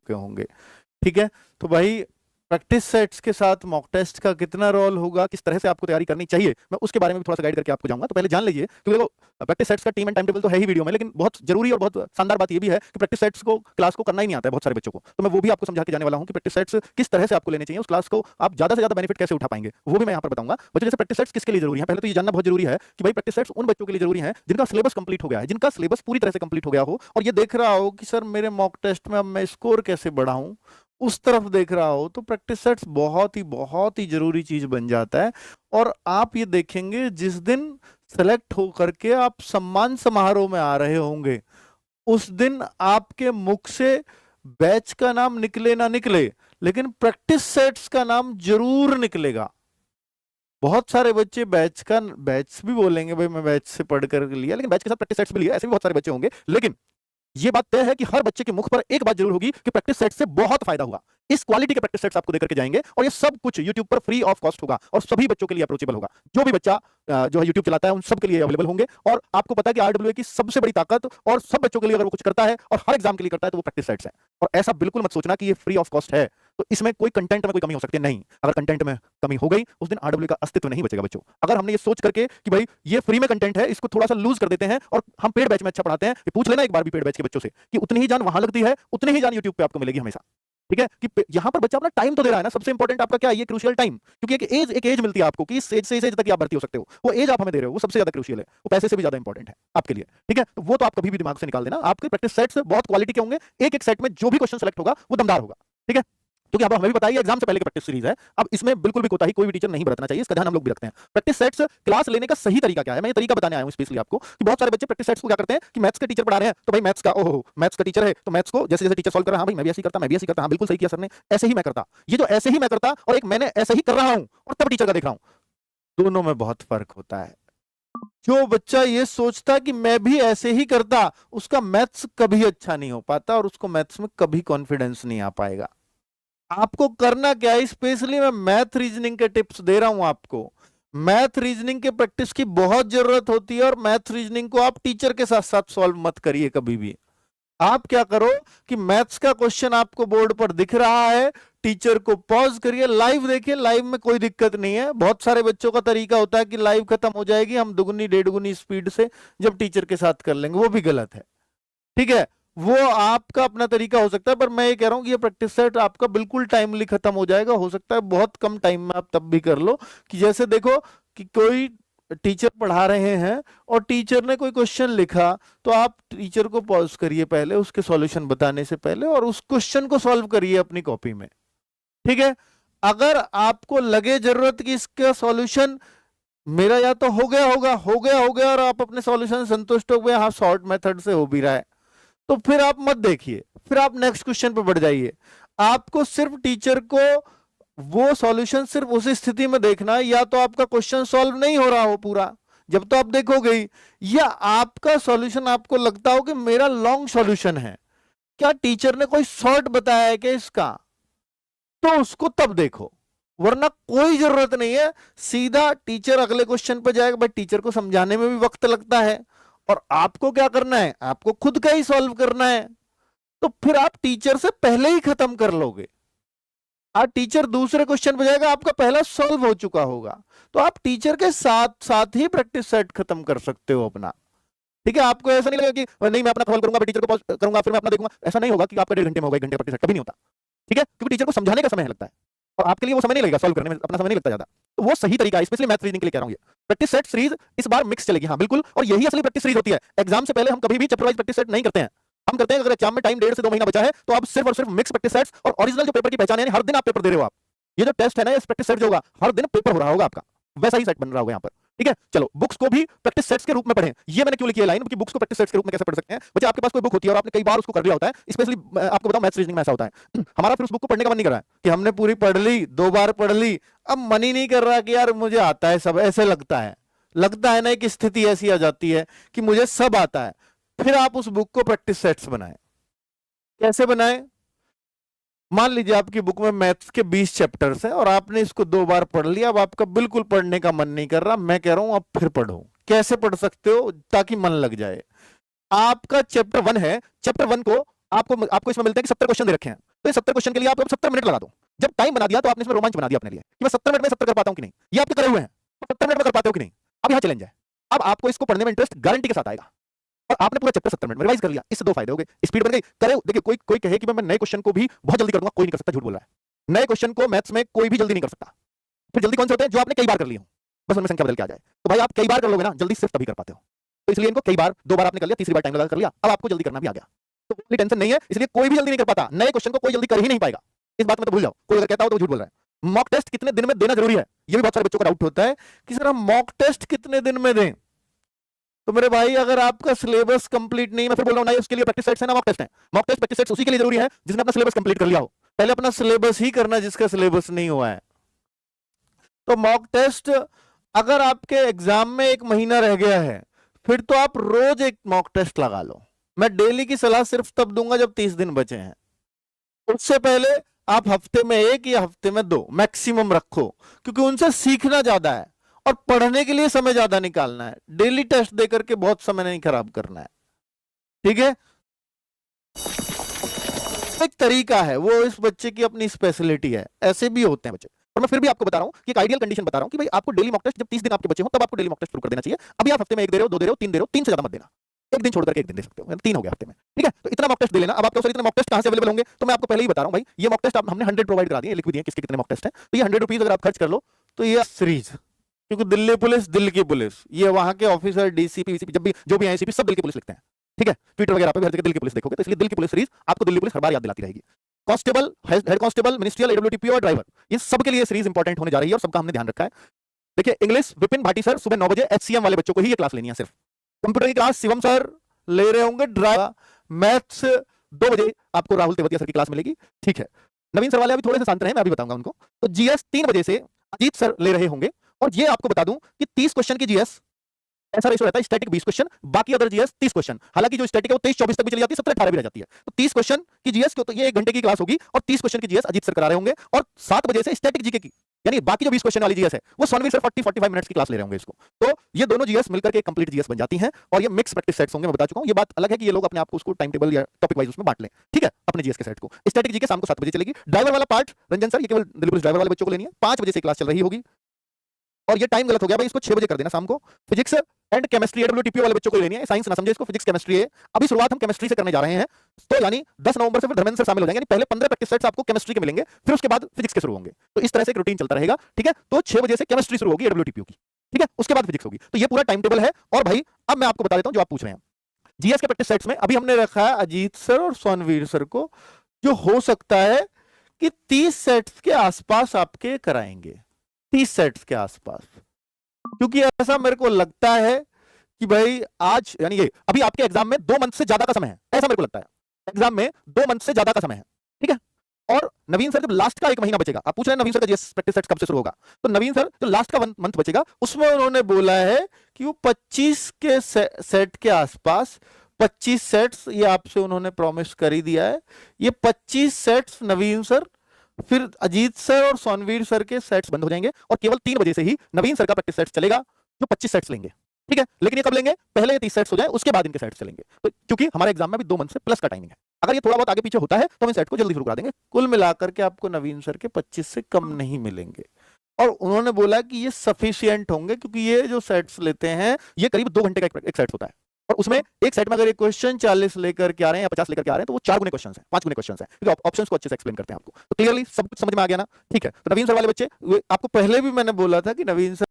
चुके होंगे। ठीक है, तो भाई प्रैक्टिस सेट्स के साथ मॉक टेस्ट का कितना रोल होगा, किस तरह से आपको तैयारी करनी चाहिए, मैं उसके बारे में भी थोड़ा सा गाइड करके आपको जाऊंगा। तो पहले जान लीजिए, क्योंकि देखो प्रैक्टिस सेट्स का टीम एंड टाइम टेबल तो है ही वीडियो में, लेकिन बहुत जरूरी और बहुत शानदार बात ये भी है कि प्रैक्टिस सेट्स को क्लास को करना ही नहीं आता है बहुत सारे बच्चों को। तो मैं वो भी आपको समझा के जाने वाला हूं कि प्रैक्टिस सेट्स किस तरह से आपको लेने चाहिए, उस क्लास को आप ज्यादा से ज्यादा बेनिफिट कैसे उठा पाएंगे, वो भी मैं यहाँ पर बताऊंगा। बच्चों, जैसे प्रैक्टिस सेट्स किसके लिए जरूरी है, पहले तो ये जानना बहुत जरूरी है कि भाई प्रैक्टिस सेट्स उन बच्चों के लिए जरूरी है जिनका सिलेबस कंप्लीट हो गया है, जिनका सिलेबस पूरी तरह से कंप्लीट हो गया हो, और ये देख रहा हो कि सर मेरे मॉक टेस्ट में अब मैं स्कोर कैसे बढ़ाऊं, उस तरफ देख रहा हो, तो प्रैक्टिस सेट्स बहुत ही जरूरी चीज बन जाता है। और आप ये देखेंगे जिस दिन सेलेक्ट हो करके आप सम्मान समारोह में आ रहे होंगे, उस दिन आपके मुख से बैच का नाम निकले ना निकले, लेकिन प्रैक्टिस सेट्स का नाम जरूर निकलेगा। बहुत सारे बच्चे बैच भी बोलेंगे भाई मैं बैच से पढ़ कर लिया, लेकिन बैच के साथ प्रैक्टिस सेट्स भी लिया, ऐसे भी बहुत सारे बच्चे होंगे। लेकिन ये बात तय है कि हर बच्चे के मुख पर एक बात जरूर होगी कि प्रैक्टिस सेट से बहुत फायदा हुआ। इस क्वालिटी के प्रैक्टिस सेट्स आपको देकर के जाएंगे, और ये सब कुछ YouTube पर फ्री ऑफ कॉस्ट होगा और सभी बच्चों के लिए अप्रोचेबल होगा। जो भी बच्चा जो है YouTube चलाता है उन सब के लिए अवेलेबल होंगे। और आपको पता है कि RWA की सबसे बड़ी ताकत, और सब बच्चों के लिए अगर वो कुछ करता है और हर एग्जाम के लिए करता है, तो वो प्रैक्टिस सेट्स है। और ऐसा बिल्कुल मत सोचना कि ये फ्री ऑफ कॉस्ट है तो इसमें कोई कंटेंट में कोई कमी हो सकती है, नहीं। अगर कंटेंट में कमी हो गई उस दिन RWA का अस्तित्व नहीं बचेगा बच्चों। अगर हमने ये सोच करके कि भाई ये फ्री में कंटेंट है, इसको थोड़ा सा लूज कर देते हैं और हम पेड बैच में अच्छा पढ़ाते हैं, ये पूछ लेना एक बार भी पेड बैच के बच्चों से कि उतनी ही जान वहां लगती है, उतनी ही जान यूट्यूब पे आपको मिलेगी हमेशा। ठीक है, कि यहां पर बच्चा अपना टाइम तो दे रहा है ना, सबसे इंपॉर्टेंट आपका क्या है, ये क्रूशियल टाइम। क्योंकि एक एज मिलती है आपको कि इस एज से इस एज तक आप भर्ती हो सकते हो, वो एज आप हमें दे रहे हो, वो सबसे ज्यादा क्रूशियल है, वो पैसे से भी ज्यादा इंपॉर्टेंट है आपके लिए। ठीक है, तो वो तो आप कभी भी दिमाग से निकाल देना। आपके प्रैक्टिस सेट्स बहुत क्वालिटी के होंगे, एक एक सेट में जो भी क्वेश्चन सेलेक्ट होगा वो दमदार होगा। ठीक है, क्योंकि अब हमें भी बताइए एग्जाम से पहले की प्रैक्टिस सीरीज है, अब इसमें बिल्कुल भी कोताही कोई भी टीचर नहीं बरतना चाहिए, इसका ध्यान हम लोग भी रखते हैं। प्रैक्टिस सेट्स क्लास लेने का सही तरीका क्या है, मैं ये तरीका बताने आया हूं स्पेशली आपको कि बहुत सारे बच्चे प्रैक्टिस सेट्स को क्या करते हैं कि मैथ्स के टीचर पढ़ा रहे हैं तो भाई मैथ्स का ओहो मैथ्स का टीचर है तो मैथ्स को जैसे जैसे टीचर सॉल्व कर रहा है, भाई मैं भी ऐसे ही करता, मैं भी ऐसे ही करता, हाँ बिल्कुल सही किया सर ने, ऐसे ही मैं करता। ये जो ऐसे ही मैं करता और एक मैंने ऐसे ही कर रहा हूं और तब टीचर का देख रहा हूं, दोनों में बहुत फर्क होता है। जो बच्चा ये सोचता कि मैं भी ऐसे ही करता, उसका मैथ्स कभी अच्छा नहीं हो पाता और उसको मैथ्स में कभी कॉन्फिडेंस नहीं आ पाएगा। आपको करना क्या है, स्पेशली मैं मैथ रीजनिंग के टिप्स दे रहा हूं आपको। मैथ रीजनिंग के प्रैक्टिस की बहुत जरूरत होती है, और मैथ रीजनिंग को आप टीचर के साथ साथ सॉल्व मत करिए कभी भी। आप क्या करो कि मैथ्स का क्वेश्चन आपको बोर्ड पर दिख रहा है, टीचर को पॉज करिए, लाइव देखिए, लाइव में कोई दिक्कत नहीं है। बहुत सारे बच्चों का तरीका होता है कि लाइव खत्म हो जाएगी, हम दुगुनी डेढ़ गुनी स्पीड से जब टीचर के साथ कर लेंगे, वो भी गलत है। ठीक है, वो आपका अपना तरीका हो सकता है, पर मैं ये कह रहा हूं कि ये प्रैक्टिस सेट आपका बिल्कुल टाइमली खत्म हो जाएगा। हो सकता है बहुत कम टाइम में आप तब भी कर लो कि जैसे देखो कि कोई टीचर पढ़ा रहे हैं और टीचर ने कोई क्वेश्चन लिखा, तो आप टीचर को पॉज करिए पहले उसके सॉल्यूशन बताने से पहले, और उस क्वेश्चन को सॉल्व करिए अपनी कॉपी में। ठीक है, अगर आपको लगे जरूरत कि इसका सॉल्यूशन मेरा या तो हो गया और आप अपने सॉल्यूशन संतुष्ट हो गए, हाँ शॉर्ट मेथड से हो भी रहा है, तो फिर आप मत देखिए, फिर आप नेक्स्ट क्वेश्चन पर बढ़ जाइए। आपको सिर्फ टीचर को वो सॉल्यूशन सिर्फ उस स्थिति में देखना है, या तो आपका क्वेश्चन सॉल्व नहीं हो रहा हो पूरा, जब तो आप देखोगे ही, या आपका सॉल्यूशन आपको लगता हो कि मेरा लॉन्ग सॉल्यूशन है, क्या टीचर ने कोई शॉर्ट बताया है क्या इसका, तो उसको तब देखो, वरना कोई जरूरत नहीं है। सीधा टीचर अगले क्वेश्चन पर जाएगा, बट टीचर को समझाने में भी वक्त लगता है, और आपको क्या करना है, आपको खुद का ही सॉल्व करना है, तो फिर आप टीचर से पहले ही खत्म कर लोगे। आज टीचर दूसरे क्वेश्चन पे जाएगा, आपका पहला सॉल्व हो चुका होगा, तो आप टीचर के साथ साथ ही प्रैक्टिस सेट खत्म कर सकते हो अपना। ठीक है, आपको ऐसा नहीं लगेगा कि नहीं मैं अपना सॉल्व करूंगा, टीचर को पॉज करूंगा, फिर मैं अपना देखूंगा, ऐसा नहीं होगा कि आपका 1.5 घंटे में होगा, 1 घंटे प्रैक्टिस सेट कभी नहीं होता। ठीक है, क्योंकि टीचर को समझाने का समय लगता है और आपके लिए वो समय नहीं लगेगा, सॉल्व करने में अपना समय नहीं लगता ज्यादा, तो वो सही तरीका है। स्पेशली मैथ रीजनिंग के लिए कह रहा हूं, ये प्रैक्टिस सेट सीरीज इस बार मिक्स चलेगी, हाँ बिल्कुल, और यही असली प्रैक्टिस सीरीज होती है। एग्जाम से पहले हम कभी भी चैप्टर वाइज प्रैक्टिस सेट नहीं करते हैं, हम करते हैं अगर एग्जाम में टाइम 1.5 से 2 महीना बचा है तो आप सिर्फ और सिर्फ मिक्स प्रैक्टिस सेट्स और ओरिजिनल जो पेपर की पहचान है, हर दिन आप पेपर दे रहे हो, आप ये जो टेस्ट है ना, ये प्रैक्टिस सेट जो होगा हर दिन पेपर हो रहा होगा आपका, वैसा ही सेट बन रहा होगा यहाँ पर। ठीक है, चलो बुक्स को भी प्रैक्टिस सेट्स के रूप में पढ़ें। ये मैंने क्यों लिखी है लाइन कि बुक्स को प्रैक्टिस सेट्स के रूप में कैसे पढ़ सकते हैं। बच्चे आपके पास कोई बुक होती है और आपने कई बार उसको कर लिया होता है, स्पेशली आपको बताऊं मैथ्स रीजनिंग में ऐसा होता है, हमारा फिर उस बुक को पढ़ने का मन नहीं कर रहा है कि हमने पूरी पढ़ ली, 2 बार पढ़ ली, अब मन ही नहीं कर रहा कि यार मुझे आता है सब, ऐसे लगता है ना, एक स्थिति ऐसी आ जाती है कि मुझे सब आता है। फिर आप उस बुक को प्रैक्टिस सेट्स बनाएं। कैसे बनाएं, मान लीजिए आपकी बुक में मैथ्स के 20 चैप्टर्स हैं और आपने इसको 2 बार पढ़ लिया, अब आपका बिल्कुल पढ़ने का मन नहीं कर रहा, मैं कह रहा हूं अब फिर पढ़ो। कैसे पढ़ सकते हो ताकि मन लग जाए। आपका चैप्टर 1 है, चैप्टर 1 को आपको इसमें मिलते हैं कि 70 क्वेश्चन दे रखे हैं, तो ये 70 क्वेश्चन के लिए आप 70 मिनट लगा दो। जब टाइम बना दिया तो आपने इसमें रोमांच बना दिया अपने लिए कि मैं 70 मिनट में 70 कर पाता हूं कि नहीं। ये आपके करे हुए हैं, 70 मिनट में कर पाते हो कि नहीं। अब यहां चैलेंज है, अब आपको इसको पढ़ने में इंटरेस्ट गारंटी के साथ आएगा और आपने पूरा चैप्टर 70 मिनट में रिवाइज कर लिया। इससे दो फायदे हो गए, स्पीड बन गई। करे देखिए, कोई कहे कि मैं नए क्वेश्चन को भी बहुत जल्दी कर दूंगा, कोई नहीं कर सकता, झूठ बोल रहा है। नए क्वेश्चन को मैथ्स में कोई भी जल्दी नहीं कर सकता। फिर जल्दी कौन से होते हैं? जो आपने कई बार कर लिए हो, बस उनमें संख्या बदल के आ जाए। तो भाई आप कई बार कर लोगे ना, जल्दी सिर्फ तभी कर पाते हो। तो इसलिए इनको कई बार, 2 बार आपने कर लिया, तीसरी बार टाइम लगा कर लिया, अब आपको जल्दी करना भी आ गया, तो कोई टेंशन नहीं है। इसलिए कोई भी जल्दी नहीं कर पाता, नए क्वेश्चन को कोई जल्दी कर ही नहीं पाएगा, इस बात में तो भूल जाओ। कोई अगर कहता हो तो झूठ बोल रहा है। मॉक टेस्ट कितने दिन में देना जरूरी है, ये भी बहुत सारे बच्चों का डाउट होता है कि सर हम मॉक टेस्ट कितने दिन में दें। तो मेरे भाई अगर आपका सिलेबस कंप्लीट नहीं, मैं फिर बोल रहा हूं ना, उसके लिए प्रैक्टिस सेट्स है ना मॉक टेस्ट है। मॉक टेस्ट प्रैक्टिस सेट्स उसी के लिए जरूरी है जिसने अपना सिलेबस कंप्लीट कर लिया हो। पहले अपना सिलेबस ही करना जिसका सिलेबस नहीं हुआ है। तो मॉक टेस्ट अगर आपके एग्जाम में 1 महीना रह गया है, फिर तो आप रोज एक मॉक टेस्ट लगा लो। मैं डेली की सलाह सिर्फ तब दूंगा जब 30 दिन बचे हैं। उससे पहले आप हफ्ते में 1 या हफ्ते में 2 मैक्सिमम रखो, क्योंकि उनसे सीखना ज्यादा है और पढ़ने के लिए समय ज्यादा निकालना है। डेली टेस्ट देकर के बहुत समय नहीं खराब करना है, ठीक है। एक तरीका है, वो इस बच्चे की अपनी स्पेशलिटी है, ऐसे भी होते हैं बच्चे। और मैं फिर भी आपको बता रहा हूं कि एक आइडियल कंडीशन बता रहा हूं कि भाई आपको डेली मॉक टेस्ट जब 30 दिन आपके बचे हो तब आपको डेली मॉक टेस्ट शुरू कर देना चाहिए। अभी आप हफ्ते में 1 दे रहे हो, 2 दे रहे हो, 3 दे रहे हो, 3 से ज्यादा मत देना। एक दिन छोड़ करके एक दिन दे सकते हो, 3 हो गया हफ्ते में, ठीक है। तो इतना मॉक टेस्ट दे लेना। अब आपके इतने मॉक टेस्ट कहां से अवेलेबल होंगे, तो मैं आपको पहले ही बता रहा हूं भाई, ये मॉक टेस्ट हमने 100 प्रोवाइड करा दिए, लिख भी दिए किसके कितने मॉक टेस्ट हैं। तो ये 100 रुपीज अगर आप खर्च कर लो तो ये सीरीज, क्योंकि दिल्ली पुलिस दिल की पुलिस, ये वहां के ऑफिसर डीसीपी वीसीपी जब भी जो भी एसीपी सब दिल की पुलिस लिखते हैं, ठीक है। ट्विटर वगैरह पे हर जगह दिल की पुलिस देखोगे, तो इसलिए दिल की पुलिस सीरीज आपको दिल्ली पुलिस हर बार याद दिलाती रहेगी। कांस्टेबल, हेड कांस्टेबल, मिनिस्ट्रियल, एडब्ल्यूटीपी और ड्राइवर, ये सबके लिए सीरीज इंपॉर्टेंट होने जा रही है और सबका हमने ध्यान रखा है। देखिए इंग्लिश विपिन भाटी सर सुबह 9 बजे, एचसीएम वाले बच्चों को ही ये क्लास लेनी है सिर्फ। कंप्यूटर की क्लास शिवम सर ले रहे होंगे, ड्राइवर मैथ्स 2 बजे आपको राहुल तेवतिया सर की क्लास मिलेगी, ठीक है। नवीन सर वाले अभी थोड़े से शांत रहे, मैं अभी बताऊंगा उनको। तो जीएस 3 बजे से अजीत सर ले रहे होंगे, और ये आपको बता दूं कि 30 क्वेश्चन की जीएस ऐसा रेशो रहता है, स्टैटिक 20 क्वेश्चन, बाकी अदर जीएस 30 क्वेश्चन। हालांकि जो स्टैटिक है वो 23-24 तक भी चली जाती है, 17-18 भी रह जाती है। तो 30 क्वेश्चन की जीएस तो ये 1 घंटे की क्लास होगी, और 30 क्वेश्चन की जीएस अजीत सर करा रहे होंगे, और 7 बजे से स्टैटिक जीके की, यानी बाकी जो 20 क्वेश्चन वाली जीएस है वो सोनवीर सर 40-45 मिनट्स की क्लास ले रहे होंगे इसको। तो ये दोनों जीएस मिलकर के कंप्लीट जीएस बन जाती हैं, और ये मिक्स प्रैक्टिस सेट्स होंगे। मैं बता चुका हूं, ये बात अलग है कि ये लोग अपने आप को उसको टाइम टेबल या टॉपिक वाइज उसमें बांट लें, ठीक है, अपने जीएस के सेट को। स्टैटिक जीके शाम को 7 बजे चलेगी। ड्राइवर वाला पार्ट रंजन सर, ये केवल दिल्ली पुलिस ड्राइवर वाले बच्चों को लेनी है, 5 बजे से क्लास चल रही होगी। और ये टाइम गलत हो गया भाई, इसको 6 बजे कर देना शाम को। फिजिक्स एंड केमिस्ट्री एडब्ल्यूटीपी वाले बच्चों को लेनी है, साइंस ना समझे इसको, फिजिक्स केमिस्ट्री है। अभी शुरुआत हम केमिस्ट्री से करने जा रहे हैं, तो यानी 10 नवंबर से फिर धर्मेंद्र सर शामिल हो जाएंगे, यानी पहले 15 प्रैक्टिस सेट्स आपको केमिस्ट्री के मिलेंगे, फिर उसके बाद फिजिक्स के शुरू होंगे। तो इस तरह से एक रूटीन चलता रहेगा, ठीक है। तो 6 बजे से केमिस्ट्री शुरू होगी एडब्ल्यूटीपी की, ठीक है, उसके बाद फिजिक्स होगी। तो ये पूरा टाइम टेबल है। और भाई अब मैं आपको बता देता हूं जो आप पूछ रहे हैं, जीएस के प्रैक्टिस सेट्स में अभी हमने रखा है अजीत सर और सोनवीर सर को, जो हो सकता है कि 30 सेट्स के आसपास आपके कराएंगे, 30 सेट्स के आसपास, क्योंकि ऐसा मेरे को लगता है कि भाई आज यानी ये अभी आपके एग्जाम में 2 मंथ से ज्यादा का समय है, ऐसा मेरे को लगता है। एग्जाम में 2 मंथ से ज्यादा का समय है, ठीक है। और नवीन सर जब लास्ट का 1 महीना बचेगा, आप पूछ रहे हैं नवीन सर का जीएस प्रैक्टिस सेट कब से शुरू होगा, तो नवीन सर जो लास्ट का 1 मंथ बचेगा उसमें उन्होंने बोला है कि वो 25 के सेट के आसपास, 25 सेट्स ये आपसे उन्होंने प्रॉमिस कर ही दिया है। ये 25 सेट्स नवीन सर, फिर अजीत सर और सोनवीर सर के सेट्स बंद हो जाएंगे, और केवल 3 बजे से ही नवीन सर का प्रैक्टिस सेट चलेगा, जो 25 सेट्स लेंगे, ठीक है। लेकिन ये कब लेंगे, पहले ये 30 सेट्स हो जाए, उसके बाद इनके सेट्स चलेंगे। तो क्योंकि हमारे एग्जाम में भी 2 मंथ से प्लस का टाइमिंग है, अगर ये थोड़ा बहुत आगे पीछे होता है तो हम इन सेट को जल्दी शुरू करा देंगे। कुल मिलाकर के आपको नवीन सर के 25 से कम नहीं मिलेंगे, और उन्होंने बोला कि ये सफिशिएंट होंगे, क्योंकि ये जो सेट्स लेते हैं ये करीब 2 घंटे का एक सेट होता है, और उसमें एक सेट में अगर एक क्वेश्चन 40 लेकर के आ रहे हैं या 50 लेकर के आ रहे हैं, तो वो 4 गुने क्वेश्चन है, 5 गुने क्वेश्चन है, क्योंकि ऑप्शंस को अच्छे से एक्सप्लेन करते हैं आपको। तो क्लियरली सब कुछ समझ में आ गया ना, ठीक है। तो नवीन सर वाले बच्चे, आपको पहले भी मैंने बोला था कि नवीन सर